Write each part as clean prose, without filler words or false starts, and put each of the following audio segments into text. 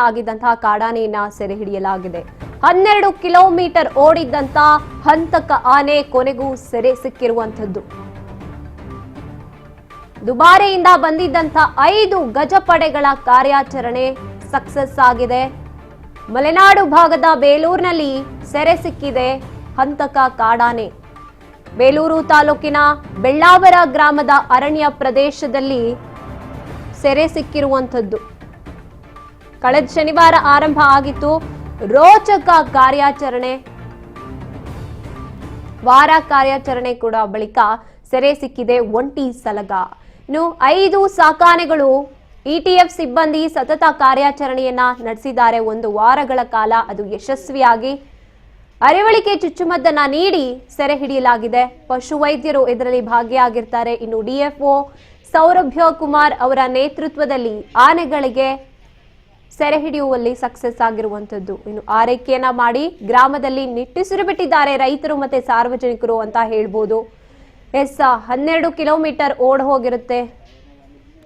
ಆಗಿದ್ದಂತಹ ಕಾಡಾನೆಯನ್ನ ಸೆರೆ ಹಿಡಿಯಲಾಗಿದೆ. 12 ಕಿಲೋಮೀಟರ್ ಓಡಿದ್ದಂತ ಹಂತಕ ಆನೆ ಕೊನೆಗೂ ಸೆರೆ ಸಿಕ್ಕಿರುವಂತದ್ದು. ದುಬಾರೆಯಿಂದ ಬಂದಿದ್ದಂತ 5 ಗಜಪಡೆಗಳ ಕಾರ್ಯಾಚರಣೆ ಸಕ್ಸಸ್ ಆಗಿದೆ. ಮಲೆನಾಡು ಭಾಗದ ಬೇಲೂರಿನಲ್ಲಿ ಸೆರೆ ಸಿಕ್ಕಿದೆ ಹಂತಕ ಕಾಡಾನೆ. ಬೇಲೂರು ತಾಲೂಕಿನ ಬೆಳ್ಳಾವರ ಗ್ರಾಮದ ಅರಣ್ಯ ಪ್ರದೇಶದಲ್ಲಿ ಸೆರೆ ಸಿಕ್ಕಿರುವಂತದ್ದು. ಕಳೆದ ಶನಿವಾರ ಆರಂಭ ಆಗಿತ್ತು ರೋಚಕ ಕಾರ್ಯಾಚರಣೆ. ವಾರ ಕಾರ್ಯಾಚರಣೆ ಕೂಡ ಬಳಿಕ ಸೆರೆ ಸಿಕ್ಕಿದೆ ಒಂಟಿ ಸಲಗ. ಇನ್ನು 5 ಸಾಕಾನೆಗಳು ಇಟಿಎಫ್ ಸಿಬ್ಬಂದಿ ಸತತ ಕಾರ್ಯಾಚರಣೆಯನ್ನ ನಡೆಸಿದ್ದಾರೆ. 1 ವಾರಗಳ ಕಾಲ ಅದು ಯಶಸ್ವಿಯಾಗಿ ಅರಿವಳಿಕೆ ಚುಚ್ಚುಮದ್ದನ್ನ ನೀಡಿ ಸೆರೆ ಹಿಡಿಯಲಾಗಿದೆ. ಪಶುವೈದ್ಯರು ಇದರಲ್ಲಿ ಭಾಗಿಯಾಗಿರ್ತಾರೆ. ಇನ್ನು ಡಿಎಫ್ಒ ಸೌರಭ್ಯ ಕುಮಾರ್ ಅವರ ನೇತೃತ್ವದಲ್ಲಿ ಆನೆಗಳಿಗೆ ಸೆರೆ ಹಿಡಿಯುವಲ್ಲಿ ಸಕ್ಸಸ್ ಆಗಿರುವಂತದ್ದು. ಇನ್ನು ಆರೈಕೆಯನ್ನ ಮಾಡಿ ಗ್ರಾಮದಲ್ಲಿ ನಿಟ್ಟುಸಿರು ಬಿಟ್ಟಿದ್ದಾರೆ ರೈತರು ಮತ್ತೆ ಸಾರ್ವಜನಿಕರು ಅಂತ ಹೇಳ್ಬೋದು. 12 ಕಿಲೋಮೀಟರ್ ಓಡ್ ಹೋಗಿರುತ್ತೆ.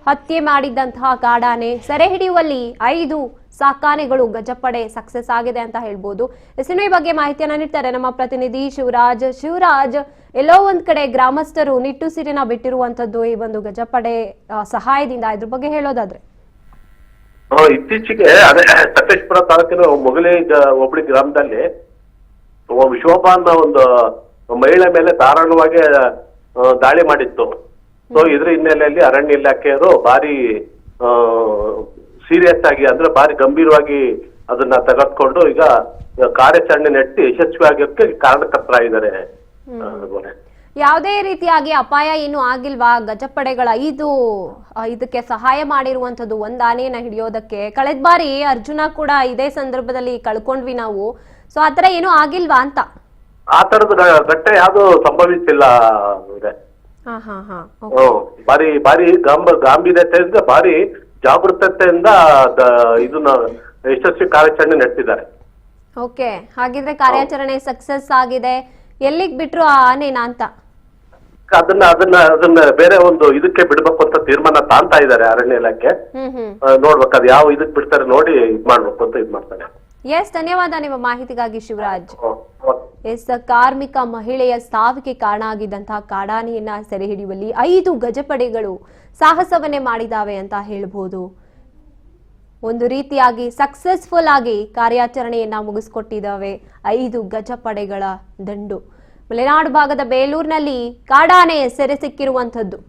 ಹತ್ಯೆ ಮಾಡಿದ್ದಂತಹ ಕಾಡಾನೆ ಸೆರೆ ಹಿಡಿಯುವಲ್ಲಿ 5 ಸಾಕಾನೆಗಳು ಗಜಪಡೆ ಸಕ್ಸಸ್ ಆಗಿದೆ ಅಂತ ಹೇಳ್ಬೋದು. ಈ ಬಗ್ಗೆ ಮಾಹಿತಿಯನ್ನ ನೀಡ್ತಾರೆ ನಮ್ಮ ಪ್ರತಿನಿಧಿ ಶಿವರಾಜ್, ಎಲ್ಲೋ ಒಂದ್ ಕಡೆ ಗ್ರಾಮಸ್ಥರು ನಿಟ್ಟುಸಿರಿನ ಬಿಟ್ಟಿರುವಂತದ್ದು ಈ ಒಂದು ಗಜಪಡೆ ಸಹಾಯದಿಂದ, ಇದ್ರ ಬಗ್ಗೆ ಹೇಳೋದಾದ್ರೆ. ಇತ್ತೀಚೆಗೆ ಅದೇ ಸಕಲೇಶಪುರ ತಾಲೂಕಿನ ಮೊಗಲಿ ಒಬ್ಬಳಿ ಗ್ರಾಮದಲ್ಲಿ ಶೋಭಾ ಅನ್ನೋ ಒಂದು ಮಹಿಳೆ ಮೇಲೆ ದಾರುಣವಾಗಿ ದಾಳಿ ಮಾಡಿತ್ತು. ಸೊ ಇದ್ರ ಹಿನ್ನೆಲೆಯಲ್ಲಿ ಅರಣ್ಯ ಇಲಾಖೆಯವರು ಭಾರಿ ಸೀರಿಯಸ್ ಆಗಿ ಅಂದ್ರೆ ಭಾರಿ ಗಂಭೀರವಾಗಿ ಅದನ್ನ ತೆಗೆದುಕೊಂಡು ಈಗ ಕಾರ್ಯಾಚರಣೆ ನಡೆಸಿ ಯಶಸ್ವಿಯಾಗಕ್ಕೆ ಕಾರಣಕರ್ತರಾಗಿದ್ದಾರೆ. ಯಾವುದೇ ರೀತಿಯಾಗಿ ಅಪಾಯ ಏನು ಆಗಿಲ್ವಾ? ಗಜಪಡೆಗಳ ಇದಕ್ಕೆ ಸಹಾಯ ಮಾಡಿರುವಂತದ್ದು ಒಂದ್ ಆನೆಯನ್ನ ಹಿಡಿಯೋದಕ್ಕೆ. ಕಳೆದ ಬಾರಿ ಅರ್ಜುನ ಕೂಡ ಇದೇ ಸಂದರ್ಭದಲ್ಲಿ ಕಳ್ಕೊಂಡ್ವಿ ನಾವು. ಸೊ ಆತರ ಏನು ಆಗಿಲ್ವಾ ಅಂತ? ಆ ತರದ ಘಟ್ಟ ಯಾವ್ದು ಸಂಭವಿಸಿಲ್ಲ. ಭಾರಿ ಗಾಂಭೀರ್ಯತೆಯಿಂದ ಭಾರಿ ಜಾಗೃತತೆಯಿಂದ ಇದನ್ನ ಯಶಸ್ವಿ ಕಾರ್ಯಾಚರಣೆ ನಡೆಸಿದ್ದಾರೆ. ಓಕೆ, ಹಾಗಿದ್ರೆ ಕಾರ್ಯಾಚರಣೆ ಸಕ್ಸಸ್ ಆಗಿದೆ. ಎಲ್ಲಿಗ್ ಬಿಟ್ರು ಆ ಆನೆನ ಅಂತ? ಅದನ್ನ ಬೇರೆ ಒಂದು ಇದಕ್ಕೆ ಬಿಡ್ಬೇಕು ಅಂತ ತೀರ್ಮಾನ ತಾಂತಾ ಇದ್ದಾರೆ ಅರಣ್ಯ ಇಲಾಖೆ. ನೋಡ್ಬೇಕು ಅದು ಯಾವ ಇದಕ್ ಬಿಡ್ತಾರೆ ನೋಡಿ ಇದ್ ಮಾಡ್ಬೇಕು ಅಂತ ಇದ್ ಮಾಡ್ತಾರೆ. ಎಸ್, ಧನ್ಯವಾದ ನಿಮ್ಮ ಮಾಹಿತಿಗಾಗಿ ಶಿವರಾಜ್. ಎಸ್, ಕಾರ್ಮಿಕ ಮಹಿಳೆಯ ಸಾವಿಗೆ ಕಾರಣ ಆಗಿದ್ದಂತಹ ಕಾಡಾನೆಯನ್ನ ಸೆರೆ ಹಿಡಿಯುವಲ್ಲಿ 5 ಗಜಪಡೆಗಳು ಸಾಹಸವನ್ನೇ ಮಾಡಿದಾವೆ ಅಂತ ಹೇಳ್ಬೋದು. ಒಂದು ರೀತಿಯಾಗಿ ಸಕ್ಸಸ್ಫುಲ್ ಆಗಿ ಕಾರ್ಯಾಚರಣೆಯನ್ನ ಮುಗಿಸ್ಕೊಟ್ಟಿದ್ದಾವೆ 5 ಗಜಪಡೆಗಳ ದಂಡು. ಮಲೆನಾಡು ಭಾಗದ ಬೇಲೂರಿನಲ್ಲಿ ಕಾಡಾನೆ ಸೆರೆ ಸಿಕ್ಕಿರುವಂತದ್ದು.